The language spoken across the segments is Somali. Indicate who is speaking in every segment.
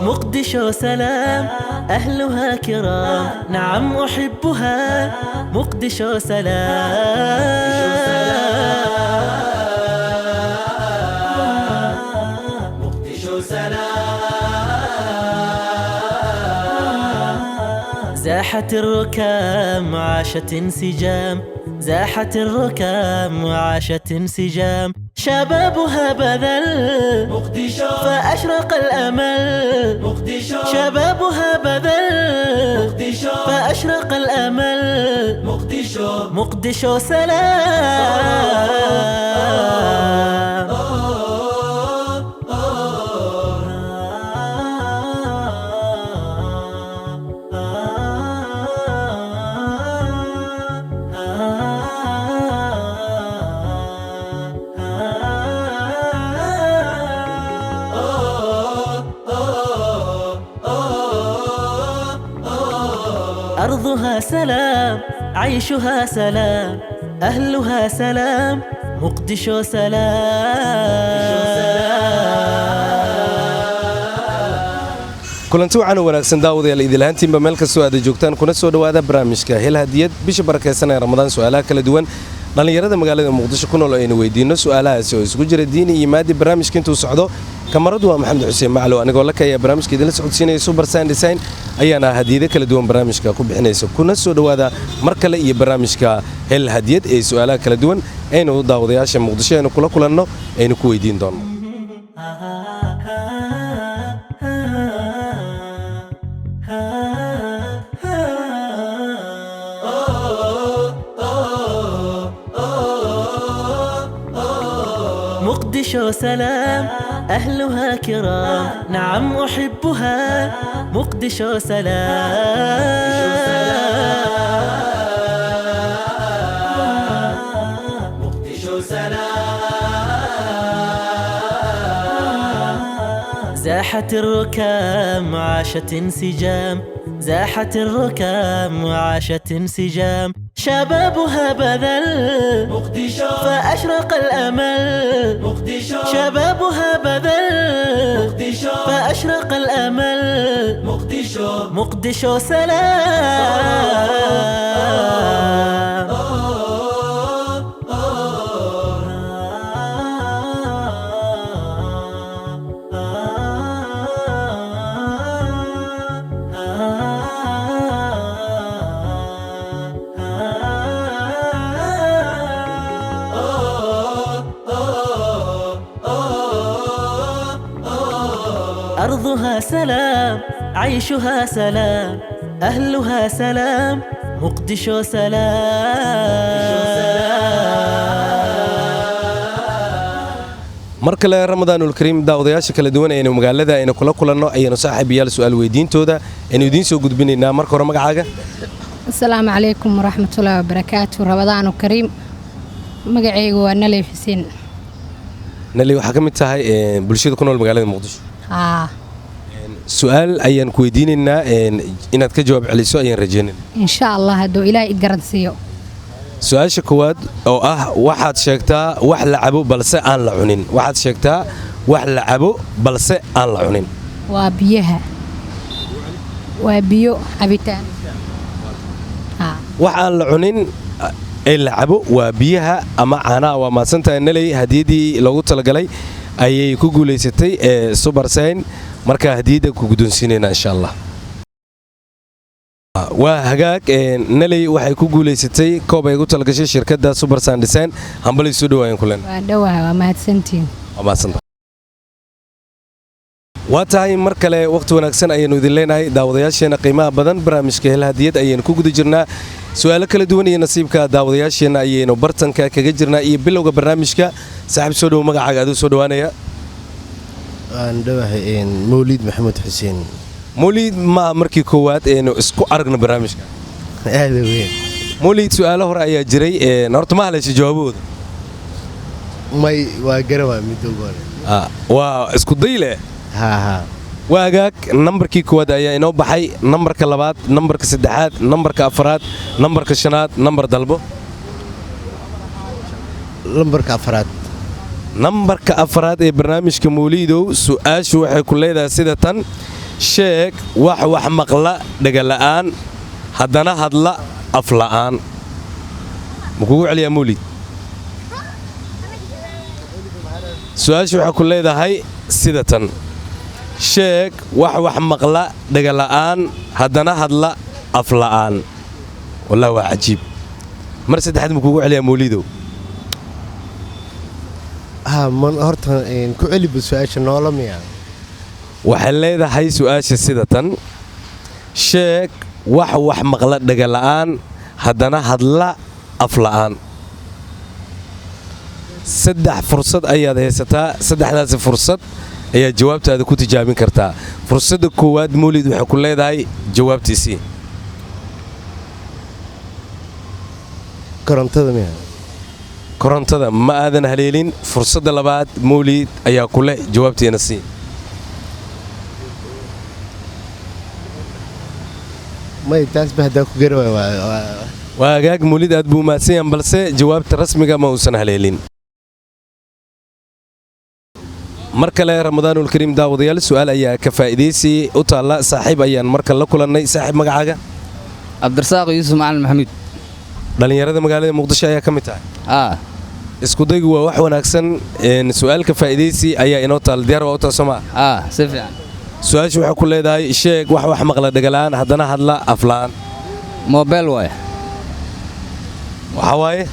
Speaker 1: مقدشو سلام أهلها كرام نعم أحبها مقدشو سلام مقدشو سلام زاحت الركام عاشت انسجام زاحت الركام وعاشت انسجام شبابها بذل مقدشو فأشرق الأمل مقدشو شبابها بذل مقدشو فأشرق الأمل مقدشو مقدشو سلام أرضها سلام عيشها سلام أهلها سلام مقدشو سلام
Speaker 2: kulanti waxaan wanaagsan daawadayaal idilhaantiinba meel kastoo aad joogtaan kuna soo dhawaada barnaamijka hel hadiyad bisha barakeysan ee Ramadaan su'aalaha kala duwan dhalinyarada magaalada Muqdisho ku nool aynu weydiino su'aalahaas oo isku jira diin iyo maadi barnaamijka intuu socdo kamaradu waa Maxamed Xuseen Maclo anigoo la kaya barnaamijka idin la socodsiinaya Super Sound Design ayaana hadiyada kala duwan barnaamijka ku bixinaysa kuna soo dhawaada mar kale iyo barnaamijka hel hadiyad ee su'aalaha kala duwan aynu daawadayaasha Muqdisho aynu kula kulanno aynu ku weydiin doono
Speaker 1: مقدشو سلام أهلها كرام نعم أحبها مقدشو سلام مقدشو سلام زاحت الركام عاشت انسجام زاحت الركام وعاشت انسجام شبابها بذل مقدشو فأشرق الأمل مقدشو شبابها بذل مقدشو فأشرق الأمل مقدشو مقدشو سلام أرضها سلام عيشها سلام أهلها سلام مقدشو سلام
Speaker 2: markale Ramadaanul Kariim daawadayaasha kala duwan ee magaalada aynu kula kulanno aynu saaxiibayaal su'aal weydiintooda aynu idin soo gudbinaynaa marka hore magacaaga
Speaker 3: Assalaamu alaykum waraxmatullaahi wabarakaatuh Ramadaanul Kariim magacaygu waa Nalay Xuseen
Speaker 2: Nalay waxa ka mid tahay bulshada ku nool magaalada Muqdisho su'aal ayaan ku weydiinaynaa inaad ka jawaab celiso ayaan rajaynaynaa
Speaker 3: insha Allah haduu Ilaahay garansiyo
Speaker 2: su'aasha koowaad oo ah waxaad sheegtaa wax la cabo balse aan la cunin waxaad sheegtaa wax la cabo balse aan la cunin
Speaker 3: waa biyaha waa biyo cabitaan
Speaker 2: wax aan la cunin ee la cabo waa biyaha ama caanaha waa maadsantahay Nalay hadiyadii loogu talagalay ayay ku guuleysatay Super Sound marka hadiyada ku guddoonsiinayna insha Allah waa hagaag Nalay waxay ku guuleysatay koob ay ugu talagashay shirkadda Super Sound Design hambali soo dhawaayeen kulan
Speaker 3: waa dhawaha waa mahadsantiin
Speaker 2: waa tahay mar kale waqti wanaagsan ayaynu idin leenahay daawadayaasheena qiimaha badan barnaamijka hel hadiyad ayaynu ku guda jirnaa su'aalo kala duwan iyo nasiibka daawadayaasheena ayaynu bartanka kaga jirnaa iyo bilowga barnaamijka saaxiib soo dhaw magacaaga aad soo dhawaanaya
Speaker 4: aan dhawahay Mawlid Maxamed Xuseen
Speaker 2: Mawlid ma markii koowaad aynu isku aragno barnaamijka
Speaker 4: aad weyn
Speaker 2: Mawlid su'aalo hore ayaa jiray horta ma haleeshay jawaabooda
Speaker 4: may waa garawaa mid ugu hore
Speaker 2: waa isku dayle
Speaker 4: ha
Speaker 2: waagaag nambarkii koowaad ayaa inoo baxay, nambarka labaad, nambarka saddexaad, nambarka afaraad, nambarka shanaad, nambar dalbo.
Speaker 4: lambarka afraad.
Speaker 2: nambarka afaraad ee barnaamijka Mawliidow, su'aashu waxay ku leedahay sida tan: sheeg wax maqla dhagala'aan haddana hadla afla'aan. ma kugu celiyaa Mawliid? su'aashu waxay ku leedahay sida tan: sheeg wax maqla dhagala'aan haddana hadla afla'aan. wallahi waa cajiib. mar saddexaad ma kugu celiyaa Mawliidow?
Speaker 4: horta ku celiba su-aasha noola miya.
Speaker 2: waxay leedahay su'aasha sida tan: sheeg wax maqla dhagala'aan haddana hadla afla'aan. saddex fursad ayaad haysataa, saddexdaasi fursad ayaa jawaabtaada ku tijaabin kartaa. fursadda koowaad Mawliid waxay ku leedahay jawaabtiisii.
Speaker 4: korontada miya.
Speaker 2: korontada ma aadan haleelin. fursadda labaad Mawliid ayaa ku leh, jawaabtiina sii.
Speaker 4: may taasba haddaa ku gari
Speaker 2: waa agaag Mawliid aad buu mahadsan yahan, balse jawaabta rasmiga ma uusan haleelin. mar kale ramadaanul kariim daawadayaal, su'aal ayaa ka faa'iidaysi u taalla. saaxiib ayaan markan la kulannay. saaxiib magacaaga?
Speaker 5: cabdirasaaq yuusuf macalin maxamuud.
Speaker 2: dhallinyarada magaalada muqdisho ayaa ka mid tahay. iskudaygu waa wax wanaagsan. su'aal ka faa'iidaysi ayaa inoo taal. diyaar waa u tahay Soomaa?
Speaker 5: si fiican.
Speaker 2: su'aashu waxay ku leedahay: sheeg wax maqla dhagala'aan haddana hadla afla'aan.
Speaker 5: moobeel waaye.
Speaker 2: waxaa waaye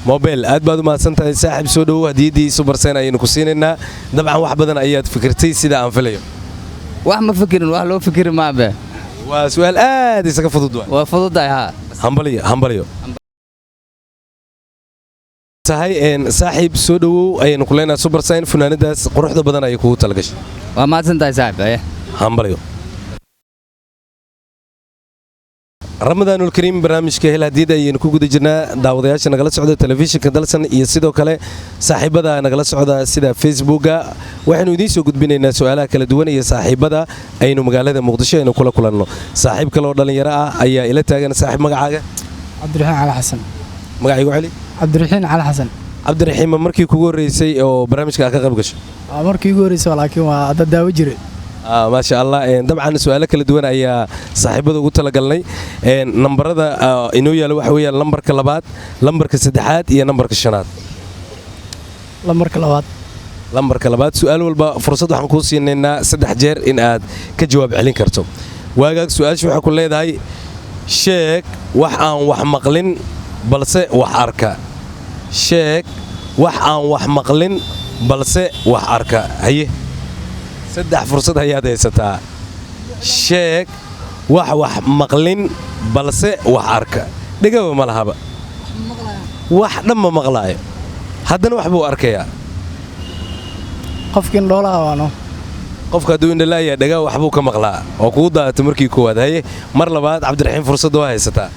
Speaker 2: moobeel. aad baad u mahadsan tahay saaxiib. soo dhowow, hadiyaddii Subarseen ayaynu ku siinaynaa. dabcan wax badan ayaad fikirtay sida aan filayo.
Speaker 5: wax ma fikirin, wax loo fikiri maabe.
Speaker 2: waa su'aal aad isaga fudud waay.
Speaker 5: waa fududahay.
Speaker 2: hambalyo tahay. saaxiib soo dhowow ayaynu ku leenahay Subarseen. funaanadaas quruxda badan ayay kugu talagashay.
Speaker 5: waa mahadsan tahay saaxiib.
Speaker 2: hambalyo. ramadaanul kariim barnaamijka hel hadiyada ayaynu ku guda jirnaa. daawadayaasha nagala socda telefishinka Dalsan iyo sidoo kale saaxiibada nagala socda sida Facebooka, waxaynu idiin soo gudbinaynaa su'aalaha kala duwan iyo saaxiibada aynu magaalada Muqdisho aynu kula kulanno. saaxiib kale oo dhalinyaro ah ayaa ila taagan. saaxiib magacaaga?
Speaker 6: cabdiraxiin cali xasan.
Speaker 2: magacaygu cali?
Speaker 6: cabdiraxiin cali xasan.
Speaker 2: cabdiraxiin, markii kugu horeysay oo barnaamijka ka qayb gashay?
Speaker 6: markii ugu horeysay, laakiin waa dad daawo jiray.
Speaker 2: maasha Allah. dabcan su'aalo kala duwan ayaa saaxiibada ugu talagalnay. nambarada inoo yaala waxa weeyaan lambarka labaad, lambarka saddexaad iyo lambarka shanaad. lambarka labaad su'aal walba fursad waxaan kuu siinaynaa 3 jeer in aad ka jawaab celin karto. waagaag su'aashu waxay ku leedahay: sheeg wax aan wax maqlin balse wax arka. sheeg wax aan wax maqlin balse wax arka. haye 3 fursad ayaad haysataa. sheeg wax maqlin balse wax arka. dhegaba ma lahaba, wax dhamma maqlaayo, haddana wax buu arkayaa.
Speaker 6: qofkii indhoolaha waano.
Speaker 2: qofka hadduu indhalaayaa dhagaa wax buu ka maqlaa oo kugu daatay markii koowaad. haye mar labaad Cabdiraxiin fursad waa haysataa.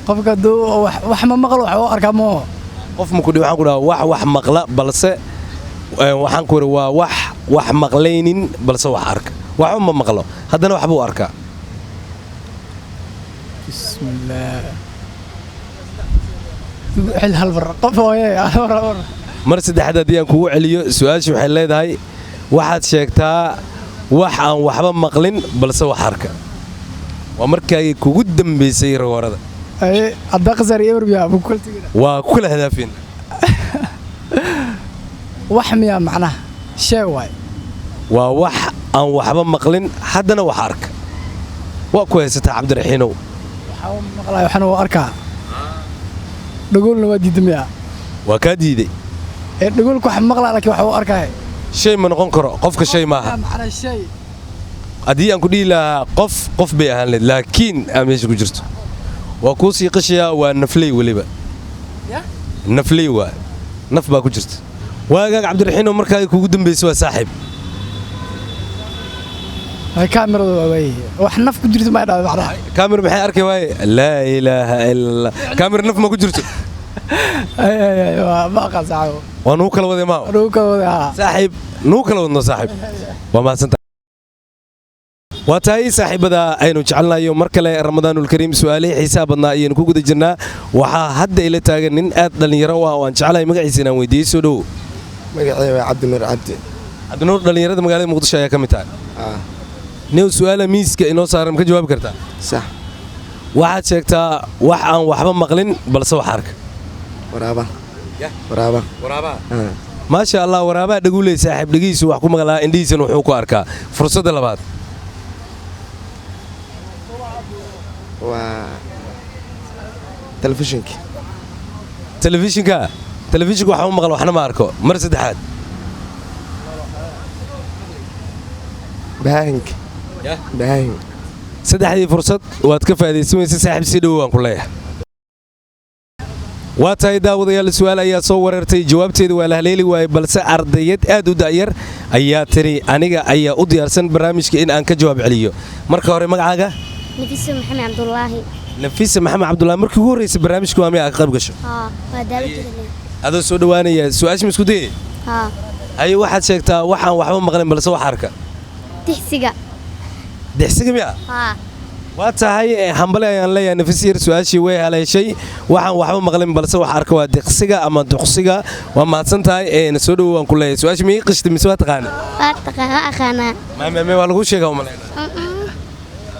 Speaker 6: qofka hadduu wax ma maqlo, wax u arkaa moo.
Speaker 2: qof ma kudhi waxaan ku dhahaa wax maqla balse waxaan ku yidhi waa wax maqlaynin balse wax arka. waxba ma maqlo, haddana wax buu arkaa.
Speaker 6: bismillaah. xil hal mar qof waaye.
Speaker 2: mar saddexaad haddii aan kugu celiyo, su'aashu waxay leedahay: waxaad sheegtaa wax aan waxba maqlin balse wax arka. waa markaagii kugu dambaysay ragoorada. waa ku kala hadaafeen.
Speaker 6: wax miyaa macnaha sheeg waay.
Speaker 2: waa wax aan waxba maqlin haddana wax arka. waa ku haysataa Cabdiraxiinow.
Speaker 6: waxba maqlaay, waxna waa arkaa. dhagoolna waa diiday miyaa?
Speaker 2: waa kaa diiday.
Speaker 6: dhagoolku wax maqlaa, laakiin wax uu arkaa.
Speaker 2: shay ma noqon karo, qofka shay maaha. haddii aan ku dhihi lahaa qof bay ahaan lahayd, laakiin aa meesha ku jirto. waa kuu sii qashayaa. waa nafley weliba. nafley waa naf baa ku jirta. waagaag Cabdiraxiinow markaa kugu dambaysay waa saaxiib.
Speaker 6: kaamirada waaye wax naf ku jirto ma dhaado macnaha.
Speaker 2: kaamir maxay arkay waaye? laa ilaaha illa kaamir naf ma ku jirto.
Speaker 6: ma aqaan saaxiib.
Speaker 2: waa nuu kala waday maaha.
Speaker 6: nuu kala waday.
Speaker 2: saaxiib nuu kala wadno saaxiib. waa mahadsantahay. waa tahay saaxiibada aynu jecelnayo mar kale ramadaanul kariim su'aalihii xiisaha badnaa ayaynu ku guda jirnaa waxaa hadda ila taagan nin aad dhallinyaro u ah oo aan jecelahay magaciisa inaan weydiiyey soo dhowo
Speaker 4: magacayga waa cabdinuur cabdi
Speaker 2: cabdinuur dhallinyarada magaalada muqdisho ayaa ka mid tahay new su'aala miiska inoo saaran ma ka jawaabi kartaa
Speaker 4: sax
Speaker 2: waxaad sheegtaa wax aan waxba maqlin balse wax arka
Speaker 4: waraaba
Speaker 2: maasha allah waraabaha dhaguuley saaxiib dhagihiisu wax ku maqlaa indhihiisana wuxuu ku arkaa fursadda labaad
Speaker 4: waa telefishinka
Speaker 2: telefishinka waxba maqal waxna ma arko mar saddexaad
Speaker 4: bahaahinka
Speaker 2: saddexdii fursad waad ka faa'idaysan weysa saaxiib si dhow waan ku leeyahay waa tahay daawadayaal su'aal ayaa soo wareertay jawaabteeda waa la haleeli waayey balse ardayad aad u da'yar ayaa tiri aniga ayaa u diyaarsan barnaamijka in aan ka jawaab celiyo marka hore magacaaga
Speaker 7: نفيسة محمد عبد الله
Speaker 2: nafiisa maxamed cabdullaahi markii ugu horreysay barnaamijka waa miyaa ka qayb gasho
Speaker 7: ها وداود
Speaker 2: adoo soo dhowaanaya su-aasha ma isku dayay
Speaker 7: ها
Speaker 2: haye waxaad sheegtaa waxaan waxba maqlin balse wax arka
Speaker 7: تحسيقة
Speaker 2: dixsiga miya
Speaker 7: ها
Speaker 2: waa tahay hambale ayaan leeyahay nafisiyar su-aashii way haleeshay waxaan waxba maqlin balse wax arka waa diqsiga ama duqsiga waa mahadsan tahay soo dhowo waan ku leeyahay su-aasha miyay qishtay mise waa taqaana
Speaker 7: أخانا
Speaker 2: maame waa lagu sheegaa u malayna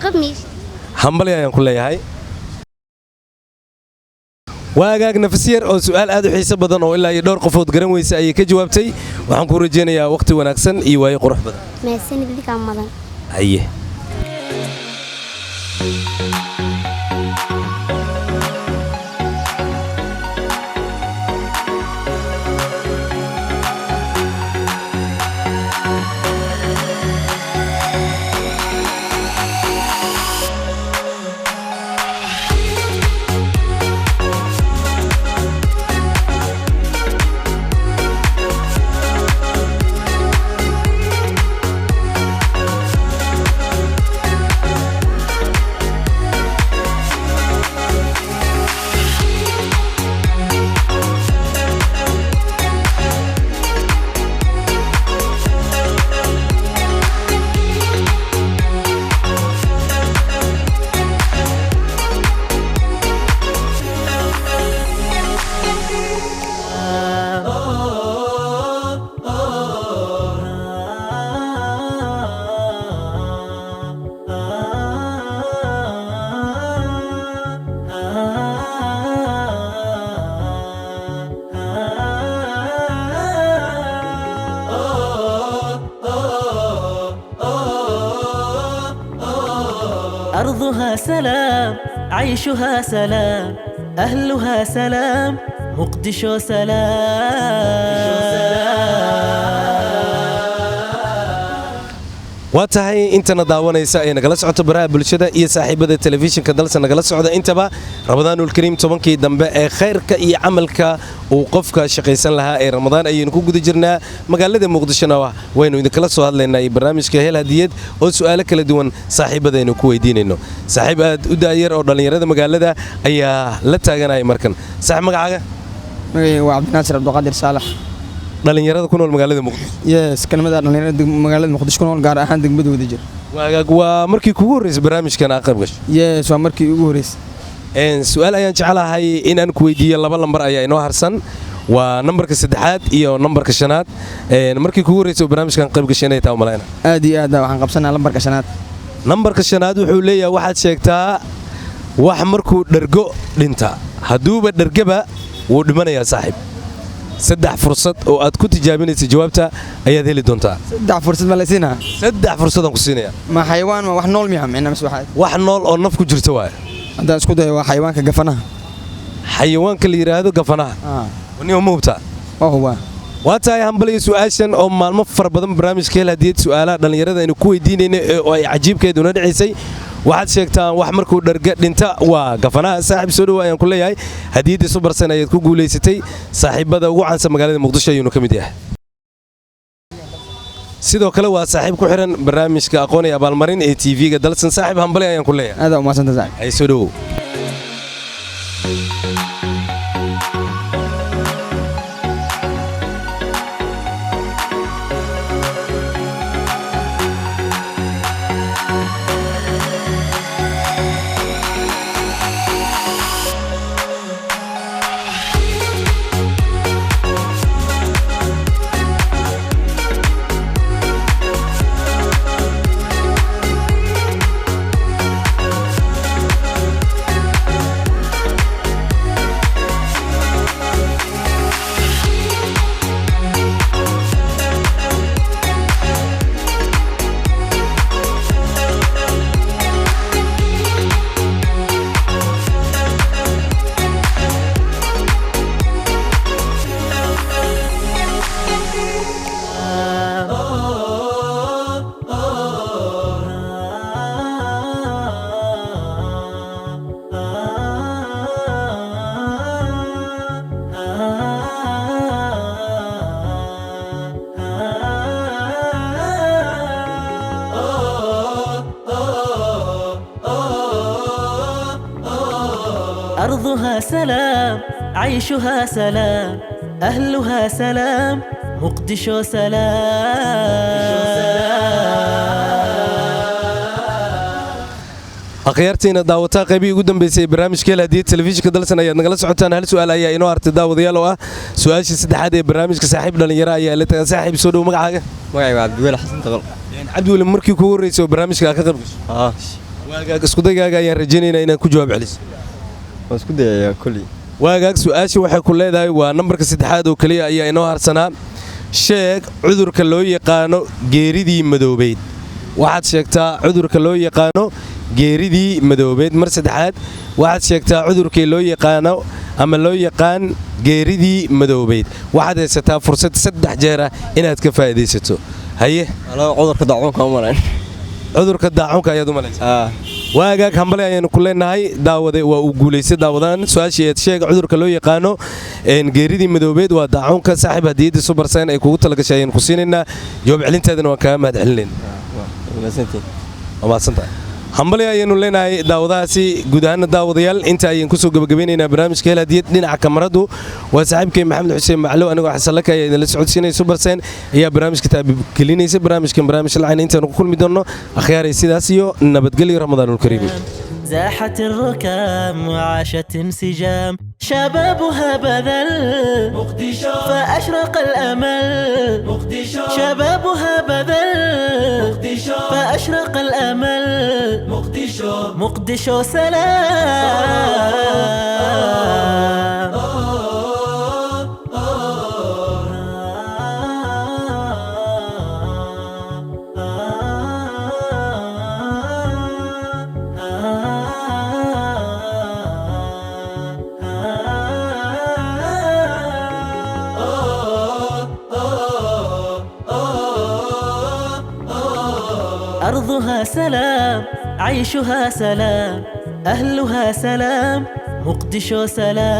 Speaker 7: قميص
Speaker 2: hambale ayaan ku leeyahay waa agaag nafisiyar oo su'aal aad u xiiso badan oo ilaa iyo dhowr qofood garan weysa ayay ka jawaabtay waxaan ku rajaynayaa waqti wanaagsan iyo waayo qurux badan
Speaker 7: ما السنة دي كان مضان
Speaker 2: haye
Speaker 1: أرضها سلام عيشها سلام أهلها سلام مقدشو سلام
Speaker 2: waa tahay intana daawanaysa ee nagala socota baraha bulshada iyo saaxiibada telefishinka dalsa nagala socda intaba ramadaanul kariim tobankii dambe ee khayrka iyo camalka uu qofka shaqaysan lahaa ee ramadaan ayaynu ku guda jirnaa magaalada muqdishona waynu idinkala soo hadlaynaa iyo barnaamijka hel hadiyad oo su'aalo kala duwan saaxiibadaynu ku weydiinayno saaxiib aad u daayar oo dhallinyarada magaalada ayaa la taaganaya markan saaxiib magacaaga
Speaker 6: magacayga waa cabdinaasir cabdiqaadir saalax
Speaker 2: dhallinyarada ku nool magaalada muqdisho
Speaker 6: yes kelmada dhallinyarada magaalada muqdisho ku nool gaar ahaan degmada wadajir
Speaker 2: waa markii kugu horreysay barnaamijkan aad qayb gasho
Speaker 6: yes waa markii ugu horeysay
Speaker 2: su'aal ayaan jecelahay inaan ku weydiiyo laba lambar ayaa inoo harsan waa nambarka saddexaad iyo nambarka shanaad markii kugu horreysay barnaamijkan qayb gashay inay tahay malayna
Speaker 6: aad iyo aad waxaan qabsanaa lambarka shanaad
Speaker 2: nambarka shanaad wuxuu leeyahay waxaad sheegtaa wax markuu dhergo dhinta hadduuba dhergaba wuu dhimanayaa saaxiib saddex fursad oo aad ku tijaabinaysa jawaabta ayaad heli doontaa
Speaker 6: saddex fursad ma la siinaa
Speaker 2: saddex fursadaan ku siinaya
Speaker 6: ma xayawaan ma wax nool miya micna mis waxaad
Speaker 2: wax nool oo naf ku jirta waaye
Speaker 6: haddaan isku dayo waa xayawaanka gafanaha
Speaker 2: xayawaanka la yidhaahdo gafanaha nima ma hubtaa
Speaker 6: waa hubaa
Speaker 2: waa tahay hambaliyo su'aashan oo maalmo fara badan barnaamijka hel hadiyad su'aalaha dhallinyarada aynu ku weydiinayna oo ay cajiibkeeduna dhacaysay waxaad sheegtaan wax markuu dharga dhinta waa gafanaha saaxiib soo dhowa ayaan ku leeyahay hadiyaddii subarsan ayaad ku guulaysatay saaxiibada ugu caansan magaalada muqdisho ayuunu ka mid yahay sidoo kale waa saaxiib ku xiran barnaamijka aqoon iyo abaalmarin ee tv-ga dalsan saaxiib hambali ayaan ku leeyahay
Speaker 6: aad u maasanta saaxiib
Speaker 2: ay soo dhowow
Speaker 1: أرضها سلام عيشها سلام أهلها سلام مقدشو
Speaker 2: akhyaartiina daawataa qaybihii ugu dambeysay ee barnaamijka Hel Hadiyad telefishinka dalsan ayaad nagala socotaan. hal su'aal ayaa inoo hartay daawadayaal oo ah su'aashii saddexaad ee barnaamijka saaxiib dhalinyaro ayaa la tagan. saaxiib soo dhow magacaaga.
Speaker 8: magacayga waa Cabdiweli Xasan Taqal.
Speaker 2: Cabdiweli markii kugu horeysay oo barnaamijka ka qayb gashay waagaag isku daygaaga ayaan rajaynaynaa inaan ku jawaab celiso.
Speaker 8: waan isku dayayaa kulli.
Speaker 2: waagaag su'aashii waxay ku leedahay waa nambarka saddexaad oo kaliya ayaa inoo harsanaa. sheeg cudurka loo yaqaano geeridii madoobeyd. waxaad sheegtaa cudurka loo yaqaano geeridii madoobeed. mar saddexaad waxaad sheegtaa cudurkii loo yaqaano ama loo yaqaan geeridii madoobeyd. waxaad haysataa fursad 3 jeer ah inaad ka faa'iidaysato. haye
Speaker 8: cudurka daacuunka u malayn.
Speaker 2: cudurka daacuunka ayaad u malaysaa. waagaag hambale ayaanu ku leenahay daawade waa uu guulaystay daawadaan su'aashii aad sheeg cudurka loo yaqaano geeridii madoobeed waa daacuunka. saaxiib hadiyadda Supersen ay kugu talagashay ayaan ku siinaynaa. jawaab celinteedana waan kaaga mahad celinaynaa. hambali ayaanu leenahay daawadahaasi guud ahaana daawadayaal inta ayaan kusoo gabagabeynaynaa barnaamijka Hel Hadiyad. dhinaca kamaradu waa saaxiibkay maxamed xuseen maclo anigoo xasanlaka ayaa idinla socodsiinaya. Supersen ayaa barnaamijka taabigelinaysa. barnaamij lacayna intaanu ku kulmi doonno akhyaaray sidaas iyo nabadgelyo ramadaanul kariim.
Speaker 1: زاحت الركام وعاشت انسجام شبابها بذل مقدشو فأشرق الأمل مقدشو شبابها بذل مقدشو فأشرق الأمل مقدشو سلام أرضها سلام عيشها سلام أهلها سلام مقدشو سلام